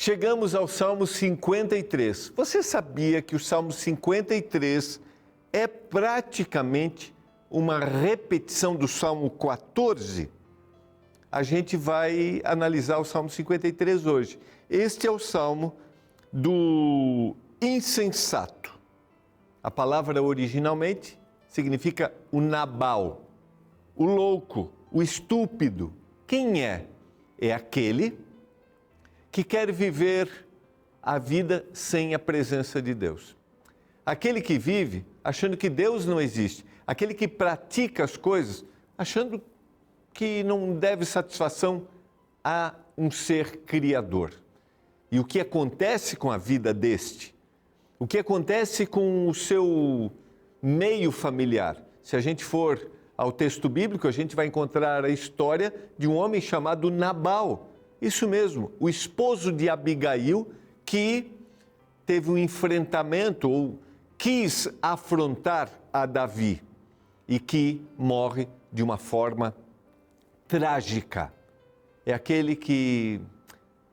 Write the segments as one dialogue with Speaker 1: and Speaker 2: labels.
Speaker 1: Chegamos ao Salmo 53. Você sabia que o Salmo 53 é praticamente uma repetição do Salmo 14? A gente vai analisar o Salmo 53 hoje. Este é o Salmo do insensato. A palavra originalmente significa o Nabal, o louco, o estúpido. Quem é? É aquele que quer viver a vida sem a presença de Deus. Aquele que vive achando que Deus não existe. Aquele que pratica as coisas achando que não deve satisfação a um ser criador. E o que acontece com a vida deste? O que acontece com o seu meio familiar? Se a gente for ao texto bíblico, a gente vai encontrar a história de um homem chamado Nabal. Isso mesmo, o esposo de Abigail, que teve um enfrentamento ou quis afrontar a Davi e que morre de uma forma trágica. É aquele que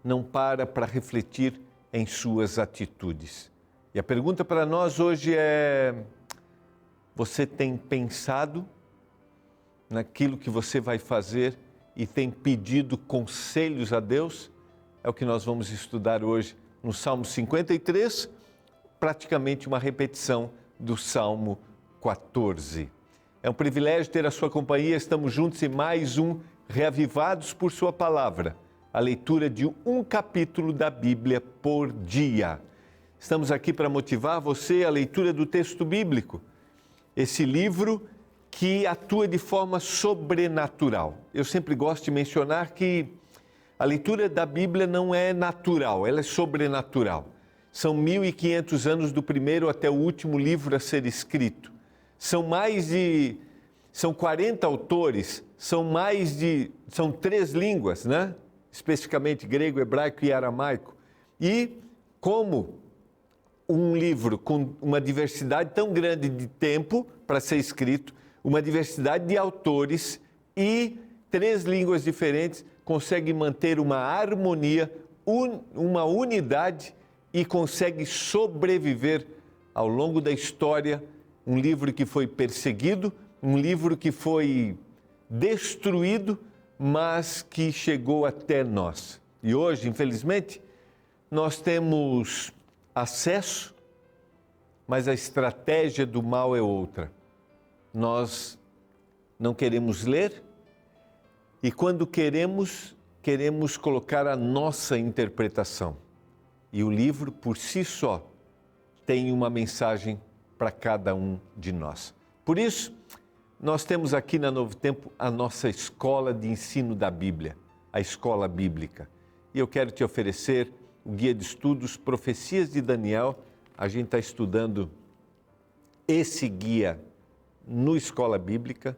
Speaker 1: não para refletir em suas atitudes. E a pergunta para nós hoje é: você tem pensado naquilo que você vai fazer e tem pedido conselhos a Deus? É o que nós vamos estudar hoje no Salmo 53, praticamente uma repetição do Salmo 14. É um privilégio ter a sua companhia, estamos juntos em mais um Reavivados por Sua Palavra, a leitura de um capítulo da Bíblia por dia. Estamos aqui para motivar você a leitura do texto bíblico, esse livro que atua de forma sobrenatural. Eu sempre gosto de mencionar que a leitura da Bíblia não é natural, ela é sobrenatural. São 1.500 anos do primeiro até o último livro a ser escrito. São 40 autores, são 3 línguas, né? Especificamente grego, hebraico e aramaico. E como um livro com uma diversidade tão grande de tempo para ser escrito, uma diversidade de autores e 3 línguas diferentes, consegue manter uma harmonia, uma unidade e consegue sobreviver ao longo da história. Um livro que foi perseguido, um livro que foi destruído, mas que chegou até nós. E hoje, infelizmente, nós temos acesso, mas a estratégia do mal é outra. Nós não queremos ler e quando queremos colocar a nossa interpretação. E o livro, por si só, tem uma mensagem para cada um de nós. Por isso, nós temos aqui na Novo Tempo a nossa escola de ensino da Bíblia, a escola bíblica. E eu quero te oferecer o guia de estudos Profecias de Daniel. A gente está estudando esse guia no Escola Bíblica.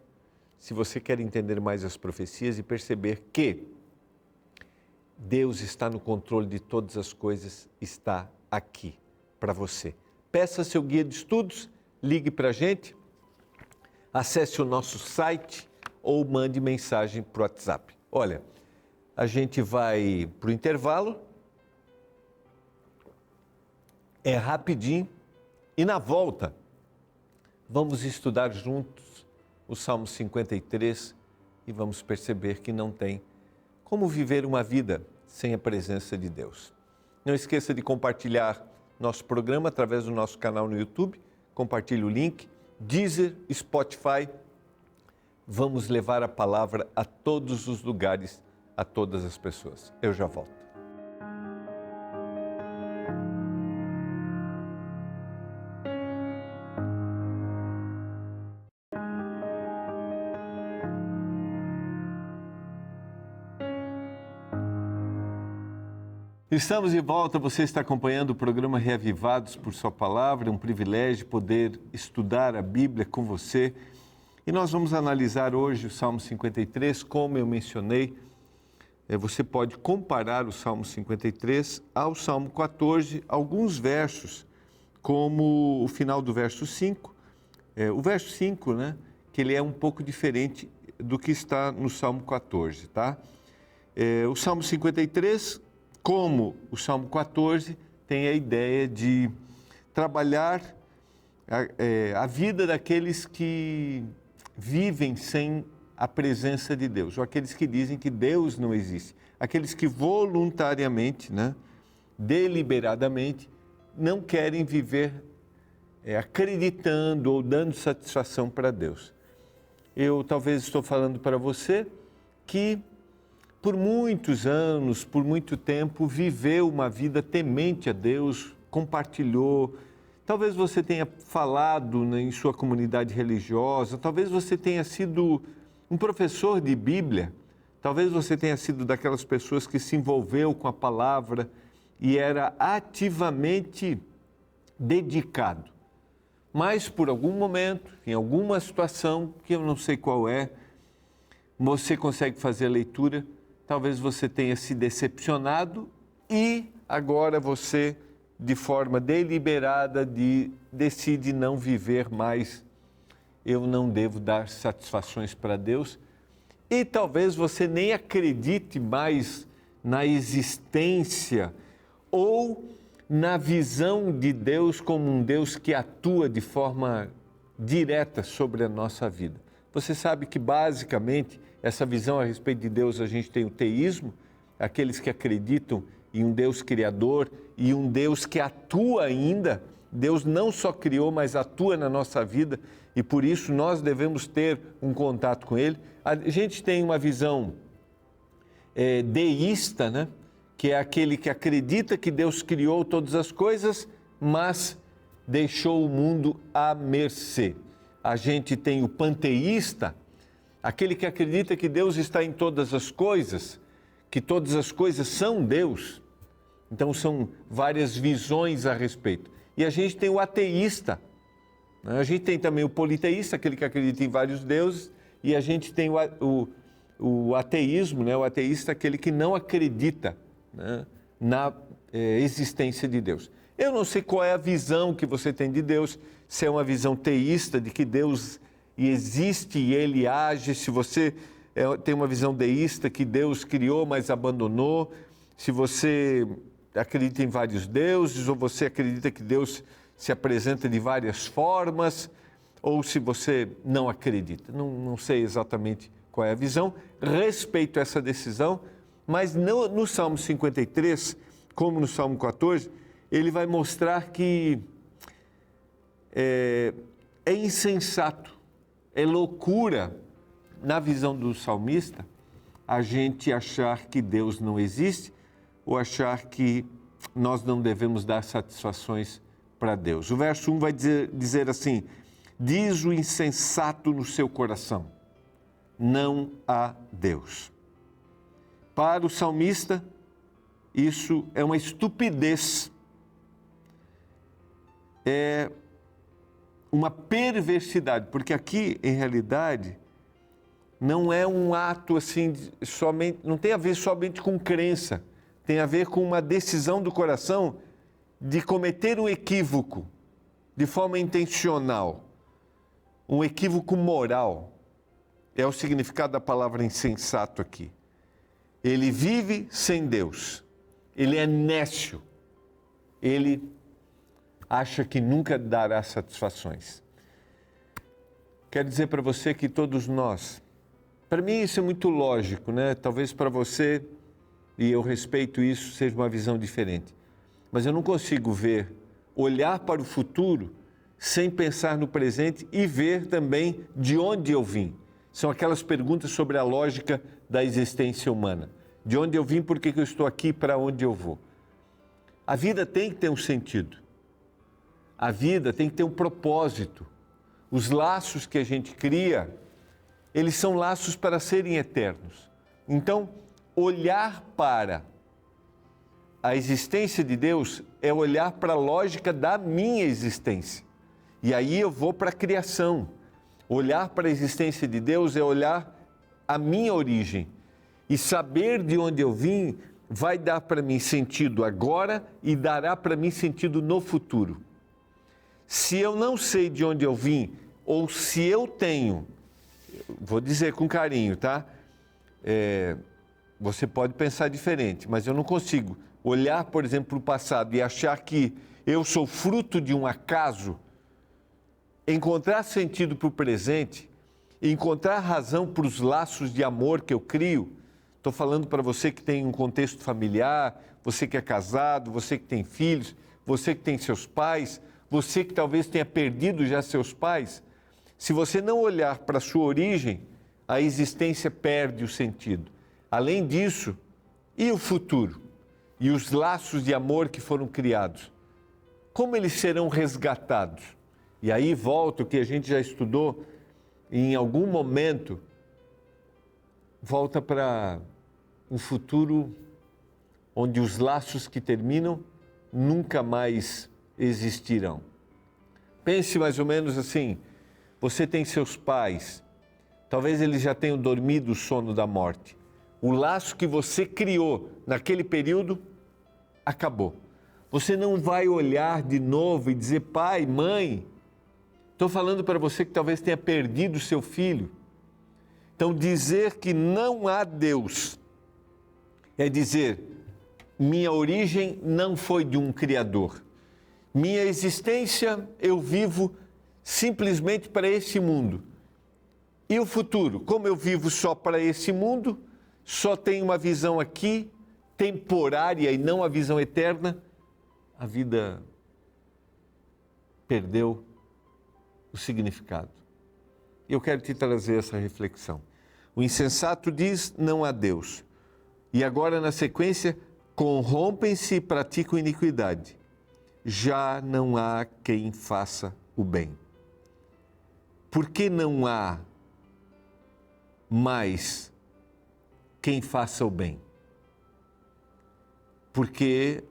Speaker 1: Se você quer entender mais as profecias e perceber que Deus está no controle de todas as coisas, está aqui para você. Peça seu guia de estudos, ligue para a gente, acesse o nosso site ou mande mensagem para o WhatsApp. Olha, a gente vai para o intervalo, é rapidinho, e na volta vamos estudar juntos o Salmo 53 e vamos perceber que não tem como viver uma vida sem a presença de Deus. Não esqueça de compartilhar nosso programa através do nosso canal no YouTube, compartilhe o link, Deezer, Spotify. Vamos levar a palavra a todos os lugares, a todas as pessoas. Eu já volto. Estamos de volta, você está acompanhando o programa Reavivados por Sua Palavra, é um privilégio poder estudar a Bíblia com você. E nós vamos analisar hoje o Salmo 53, como eu mencionei, você pode comparar o Salmo 53 ao Salmo 14, alguns versos, como o final do verso 5, o verso 5, né, que ele é um pouco diferente do que está no Salmo 14, tá? O Salmo 53 como o Salmo 14 tem a ideia de trabalhar a vida daqueles que vivem sem a presença de Deus, ou aqueles que dizem que Deus não existe, aqueles que voluntariamente, deliberadamente, não querem viver acreditando ou dando satisfação para Deus. Eu talvez estou falando para você que por muitos anos, por muito tempo, viveu uma vida temente a Deus, compartilhou. Talvez você tenha falado em sua comunidade religiosa, talvez você tenha sido um professor de Bíblia, talvez você tenha sido daquelas pessoas que se envolveu com a palavra e era ativamente dedicado. Mas por algum momento, em alguma situação, que eu não sei qual é, você consegue fazer a leitura, talvez você tenha se decepcionado e agora você, de forma deliberada, decide não viver mais. Eu não devo dar satisfações para Deus. E talvez você nem acredite mais na existência ou na visão de Deus como um Deus que atua de forma direta sobre a nossa vida. Você sabe que, basicamente, essa visão a respeito de Deus, a gente tem o teísmo, aqueles que acreditam em um Deus criador e um Deus que atua ainda. Deus não só criou, mas atua na nossa vida e por isso nós devemos ter um contato com Ele. A gente tem uma visão deísta, que é aquele que acredita que Deus criou todas as coisas, mas deixou o mundo à mercê. A gente tem o panteísta, aquele que acredita que Deus está em todas as coisas, que todas as coisas são Deus. Então são várias visões a respeito. E a gente tem o ateísta, a gente tem também o politeísta, aquele que acredita em vários deuses, e a gente tem o ateísmo, o ateísta, aquele que não acredita na existência de Deus. Eu não sei qual é a visão que você tem de Deus, se é uma visão teísta, de que Deus existe e Ele age, se você tem uma visão deísta, que Deus criou, mas abandonou, se você acredita em vários deuses, ou você acredita que Deus se apresenta de várias formas, ou se você não acredita. Não sei exatamente qual é a visão, respeito essa decisão, mas no Salmo 53, como no Salmo 14, ele vai mostrar que é insensato, é loucura, na visão do salmista, a gente achar que Deus não existe ou achar que nós não devemos dar satisfações para Deus. O verso 1 vai dizer assim: diz o insensato no seu coração, não há Deus. Para o salmista, isso é uma estupidez, é uma perversidade, porque aqui, em realidade, não é um ato assim, não tem a ver somente com crença, tem a ver com uma decisão do coração de cometer um equívoco de forma intencional, um equívoco moral. É o significado da palavra insensato aqui. Ele vive sem Deus, ele é nécio, ele acha que nunca dará satisfações. Quero dizer para você que todos nós, para mim isso é muito lógico, Talvez para você, e eu respeito isso, seja uma visão diferente. Mas eu não consigo olhar para o futuro sem pensar no presente e ver também de onde eu vim. São aquelas perguntas sobre a lógica da existência humana. De onde eu vim, por que eu estou aqui, para onde eu vou. A vida tem que ter um sentido. A vida tem que ter um propósito. Os laços que a gente cria, eles são laços para serem eternos. Então, olhar para a existência de Deus é olhar para a lógica da minha existência. E aí eu vou para a criação. Olhar para a existência de Deus é olhar a minha origem. E saber de onde eu vim vai dar para mim sentido agora e dará para mim sentido no futuro. Se eu não sei de onde eu vim, ou se eu tenho, vou dizer com carinho, tá? Você pode pensar diferente, mas eu não consigo olhar, por exemplo, para o passado e achar que eu sou fruto de um acaso, encontrar sentido para o presente, encontrar razão para os laços de amor que eu crio. Estou falando para você que tem um contexto familiar, você que é casado, você que tem filhos, você que tem seus pais, você que talvez tenha perdido já seus pais. Se você não olhar para a sua origem, a existência perde o sentido. Além disso, e o futuro? E os laços de amor que foram criados? Como eles serão resgatados? E aí volta o que a gente já estudou, e em algum momento, volta para um futuro onde os laços que terminam nunca mais existirão. Pense mais ou menos assim, você tem seus pais, talvez eles já tenham dormido o sono da morte. O laço que você criou naquele período acabou. Você não vai olhar de novo e dizer, pai, mãe, estou falando para você que talvez tenha perdido seu filho. Então, dizer que não há Deus é dizer, minha origem não foi de um Criador. Minha existência eu vivo simplesmente para esse mundo. E o futuro? Como eu vivo só para esse mundo, só tenho uma visão aqui, temporária e não a visão eterna, a vida perdeu o significado. Eu quero te trazer essa reflexão. O insensato diz, não há Deus. E agora, na sequência, corrompem-se e praticam iniquidade. Já não há quem faça o bem. Por que não há mais quem faça o bem? Porque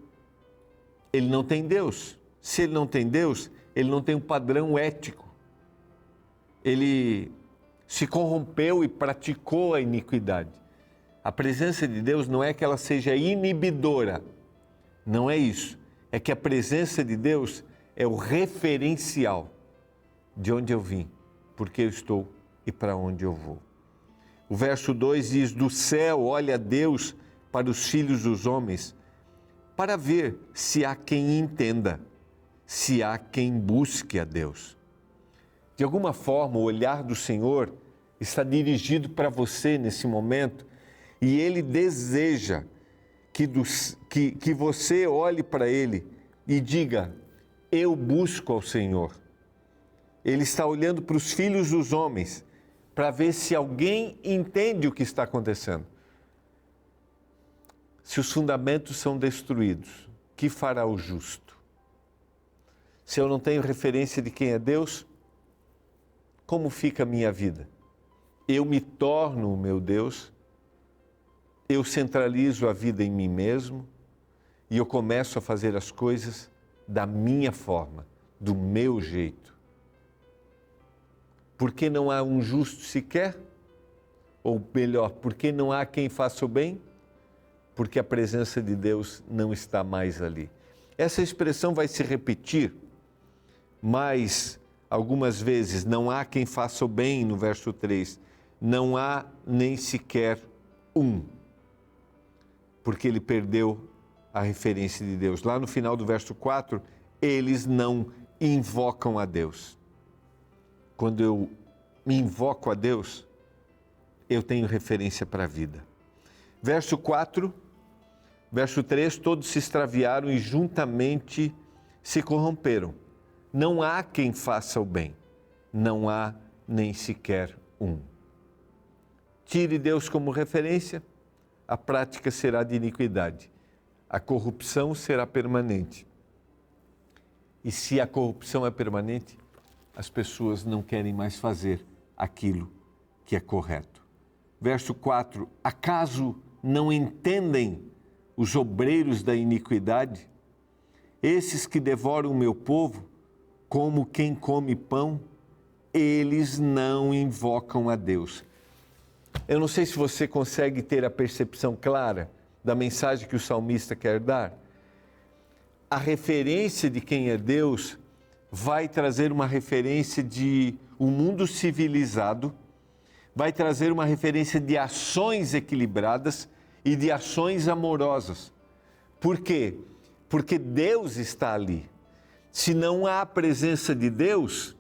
Speaker 1: ele não tem Deus. Se ele não tem Deus, ele não tem um padrão ético. Ele se corrompeu e praticou a iniquidade. A presença de Deus não é que ela seja inibidora, não é isso. É que a presença de Deus é o referencial de onde eu vim, porque eu estou e para onde eu vou. O verso 2 diz, do céu olha Deus para os filhos dos homens, para ver se há quem entenda, se há quem busque a Deus. De alguma forma, o olhar do Senhor está dirigido para você nesse momento e Ele deseja que você olhe para Ele e diga, eu busco ao Senhor. Ele está olhando para os filhos dos homens para ver se alguém entende o que está acontecendo. Se os fundamentos são destruídos, que fará o justo? Se eu não tenho referência de quem é Deus, como fica a minha vida? Eu me torno o meu Deus, eu centralizo a vida em mim mesmo e eu começo a fazer as coisas da minha forma, do meu jeito. Por que não há um justo sequer? Ou melhor, por que não há quem faça o bem? Porque a presença de Deus não está mais ali. Essa expressão vai se repetir, mas algumas vezes, não há quem faça o bem, no verso 3, não há nem sequer um, porque ele perdeu a referência de Deus. Lá no final do verso 4, eles não invocam a Deus. Quando eu me invoco a Deus, eu tenho referência para a vida. Verso 4, verso 3, todos se extraviaram e juntamente se corromperam. Não há quem faça o bem, não há nem sequer um. Tire Deus como referência, a prática será de iniquidade. A corrupção será permanente. E se a corrupção é permanente, as pessoas não querem mais fazer aquilo que é correto. Verso 4, acaso não entendem os obreiros da iniquidade? Esses que devoram o meu povo, como quem come pão, eles não invocam a Deus. Eu não sei se você consegue ter a percepção clara da mensagem que o salmista quer dar. A referência de quem é Deus vai trazer uma referência de um mundo civilizado, vai trazer uma referência de ações equilibradas e de ações amorosas. Por quê? Porque Deus está ali. Se não há a presença de Deus,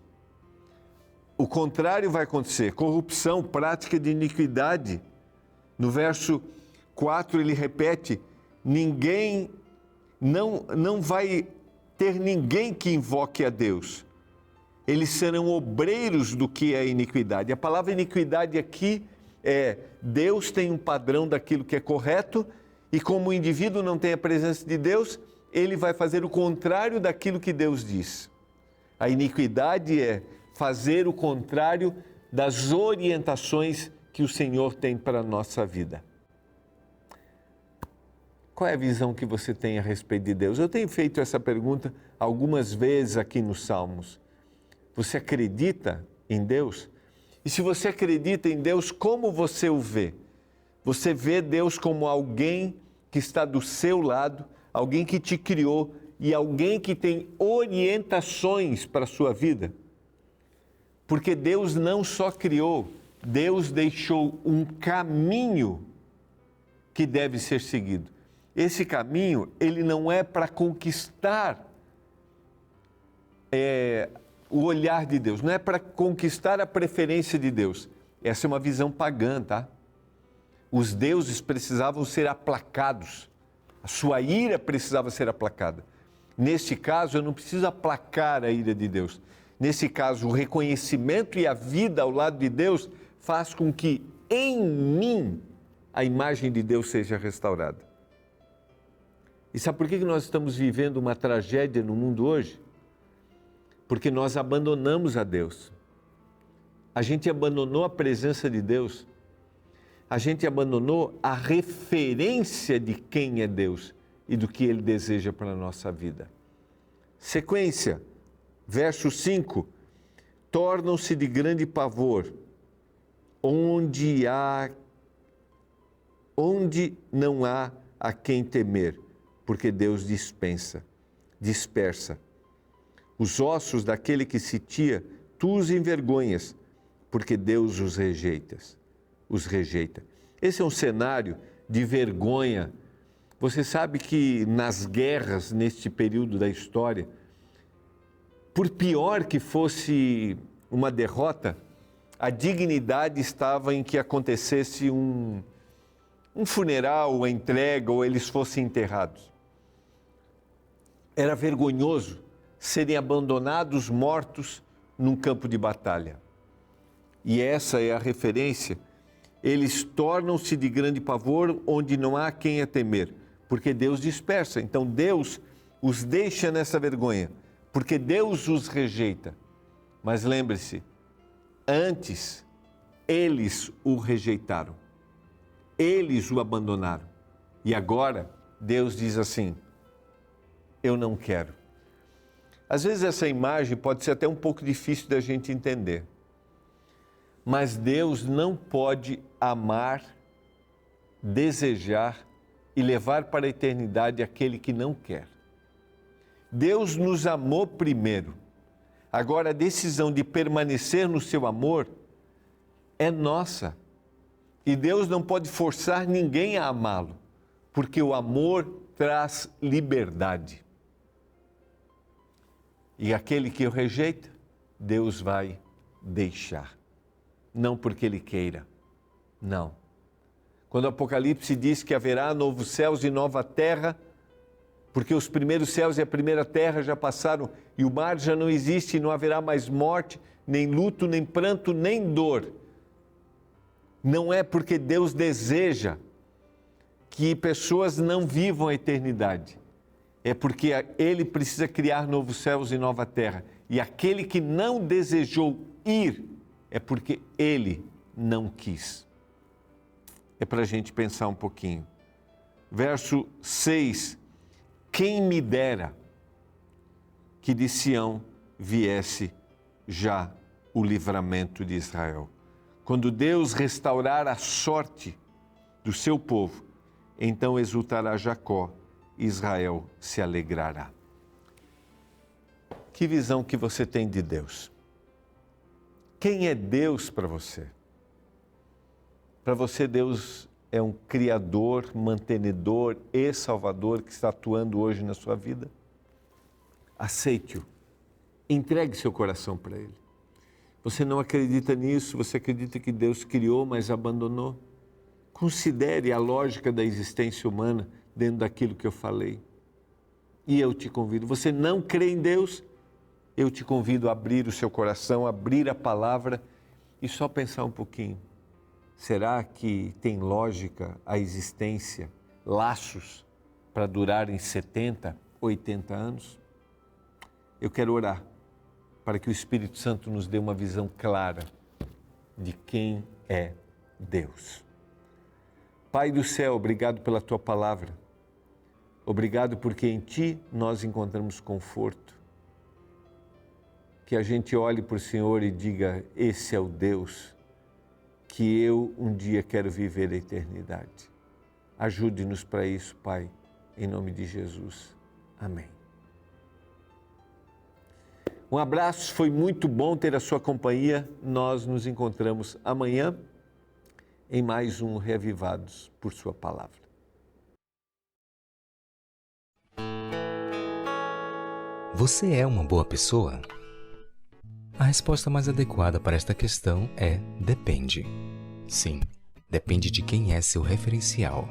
Speaker 1: o contrário vai acontecer: corrupção, prática de iniquidade. No verso 4 ele repete: ninguém, não vai ter ninguém que invoque a Deus. Eles serão obreiros do que é iniquidade. A palavra iniquidade aqui é: Deus tem um padrão daquilo que é correto, e como o indivíduo não tem a presença de Deus, ele vai fazer o contrário daquilo que Deus diz. A iniquidade é fazer o contrário das orientações que o Senhor tem para a nossa vida. Qual é a visão que você tem a respeito de Deus? Eu tenho feito essa pergunta algumas vezes aqui nos Salmos. Você acredita em Deus? E se você acredita em Deus, como você o vê? Você vê Deus como alguém que está do seu lado, alguém que te criou e alguém que tem orientações para a sua vida? Porque Deus não só criou, Deus deixou um caminho que deve ser seguido. Esse caminho, ele não é para conquistar o olhar de Deus, não é para conquistar a preferência de Deus. Essa é uma visão pagã, tá? Os deuses precisavam ser aplacados, a sua ira precisava ser aplacada. Neste caso, eu não preciso aplacar a ira de Deus. Nesse caso, o reconhecimento e a vida ao lado de Deus faz com que em mim a imagem de Deus seja restaurada. E sabe por que nós estamos vivendo uma tragédia no mundo hoje? Porque nós abandonamos a Deus. A gente abandonou a presença de Deus. A gente abandonou a referência de quem é Deus e do que Ele deseja para a nossa vida. Sequência, verso 5. Tornam-se de grande pavor, onde não há a quem temer, porque Deus dispersa. Os ossos daquele que sitia, tu os envergonhas, porque Deus os rejeita. Esse é um cenário de vergonha. Você sabe que nas guerras, neste período da história, por pior que fosse uma derrota, a dignidade estava em que acontecesse um funeral, uma entrega, ou eles fossem enterrados. Era vergonhoso serem abandonados, mortos num campo de batalha. E essa é a referência. Eles tornam-se de grande pavor, onde não há quem a temer, porque Deus dispersa. Então Deus os deixa nessa vergonha, porque Deus os rejeita. Mas lembre-se, antes eles o rejeitaram, eles o abandonaram. E agora Deus diz assim: eu não quero. Às vezes essa imagem pode ser até um pouco difícil da gente entender. Mas Deus não pode amar, desejar e levar para a eternidade aquele que não quer. Deus nos amou primeiro. Agora a decisão de permanecer no seu amor é nossa. E Deus não pode forçar ninguém a amá-lo, porque o amor traz liberdade. E aquele que o rejeita, Deus vai deixar. Não porque Ele queira, não. Quando o Apocalipse diz que haverá novos céus e nova terra, porque os primeiros céus e a primeira terra já passaram e o mar já não existe e não haverá mais morte, nem luto, nem pranto, nem dor. Não é porque Deus deseja que pessoas não vivam a eternidade. É porque Ele precisa criar novos céus e nova terra. E aquele que não desejou ir, é porque Ele não quis. É para a gente pensar um pouquinho. Verso 6. Quem me dera que de Sião viesse já o livramento de Israel. Quando Deus restaurar a sorte do seu povo, então exultará Jacó, Israel se alegrará. Que visão que você tem de Deus? Quem é Deus para você? Para você, Deus é um Criador, mantenedor e Salvador que está atuando hoje na sua vida? Aceite-o. Entregue seu coração para Ele. Você não acredita nisso, você acredita que Deus criou, mas abandonou? Considere a lógica da existência humana dentro daquilo que eu falei. E eu te convido, você não crê em Deus? Eu te convido a abrir o seu coração, abrir a palavra e só pensar um pouquinho. Será que tem lógica a existência, laços para durarem 70, 80 anos? Eu quero orar para que o Espírito Santo nos dê uma visão clara de quem é Deus. Pai do céu, obrigado pela Tua palavra. Obrigado porque em Ti nós encontramos conforto. Que a gente olhe para o Senhor e diga, esse é o Deus que eu um dia quero viver a eternidade. Ajude-nos para isso, Pai, em nome de Jesus. Amém. Um abraço, foi muito bom ter a sua companhia. Nós nos encontramos amanhã em mais um Reavivados por Sua Palavra.
Speaker 2: Você é uma boa pessoa? A resposta mais adequada para esta questão é depende. Sim, depende de quem é seu referencial.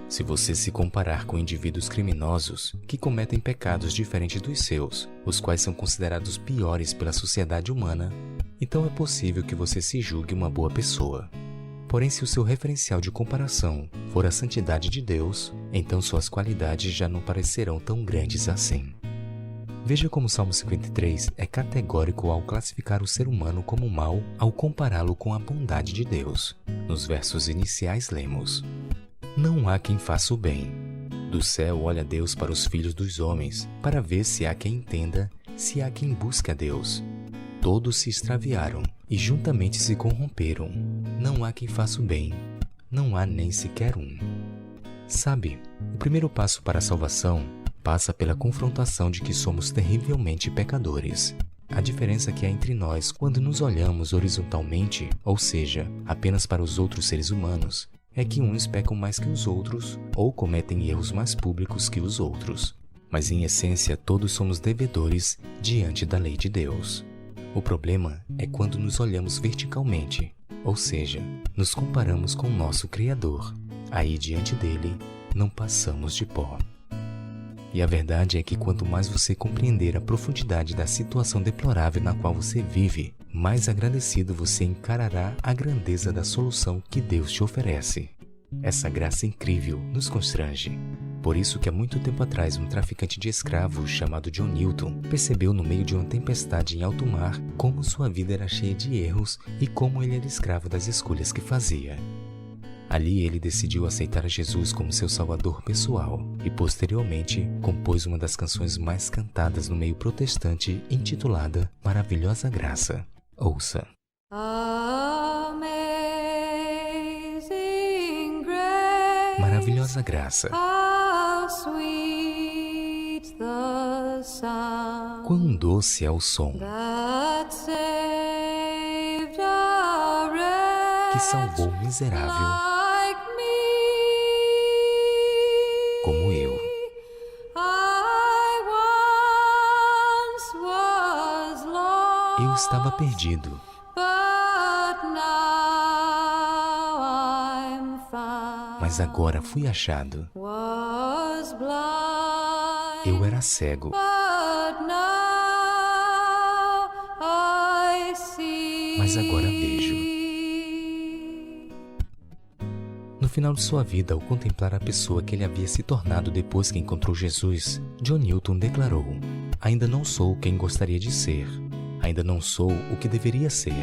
Speaker 2: Se você se comparar com indivíduos criminosos que cometem pecados diferentes dos seus, os quais são considerados piores pela sociedade humana, então é possível que você se julgue uma boa pessoa. Porém, se o seu referencial de comparação for a santidade de Deus, então suas qualidades já não parecerão tão grandes assim. Veja como o Salmo 53 é categórico ao classificar o ser humano como mau ao compará-lo com a bondade de Deus. Nos versos iniciais lemos: Não há quem faça o bem. Do céu olha Deus para os filhos dos homens, para ver se há quem entenda, se há quem busque a Deus. Todos se extraviaram e juntamente se corromperam. Não há quem faça o bem, não há nem sequer um. Sabe, o primeiro passo para a salvação passa pela confrontação de que somos terrivelmente pecadores. A diferença que há entre nós quando nos olhamos horizontalmente, ou seja, apenas para os outros seres humanos, é que uns pecam mais que os outros ou cometem erros mais públicos que os outros. Mas em essência todos somos devedores diante da lei de Deus. O problema é quando nos olhamos verticalmente, ou seja, nos comparamos com o nosso Criador. Aí diante dele não passamos de pó. E a verdade é que quanto mais você compreender a profundidade da situação deplorável na qual você vive, mais agradecido você encarará a grandeza da solução que Deus te oferece. Essa graça incrível nos constrange. Por isso que há muito tempo atrás um traficante de escravos chamado John Newton percebeu no meio de uma tempestade em alto mar como sua vida era cheia de erros e como ele era escravo das escolhas que fazia. Ali ele decidiu aceitar a Jesus como seu salvador pessoal e posteriormente compôs uma das canções mais cantadas no meio protestante intitulada Maravilhosa Graça. Ouça.
Speaker 3: Amazing grace,
Speaker 2: Maravilhosa Graça.
Speaker 3: how sweet the sound
Speaker 2: Quão doce é o som
Speaker 3: that saved a wretch
Speaker 2: que salvou o miserável
Speaker 3: like me.
Speaker 2: como eu.
Speaker 3: I once was lost,
Speaker 2: Eu estava perdido,
Speaker 3: but now I'm found.
Speaker 2: mas agora fui achado.
Speaker 3: Was blind,
Speaker 2: Eu era cego,
Speaker 3: but now I see.
Speaker 2: mas agora vejo. No final de sua vida, ao contemplar a pessoa que ele havia se tornado depois que encontrou Jesus, John Newton declarou: Ainda não sou quem gostaria de ser, ainda não sou o que deveria ser,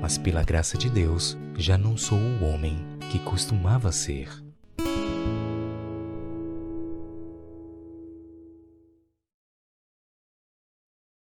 Speaker 2: mas pela graça de Deus, já não sou o homem que costumava ser.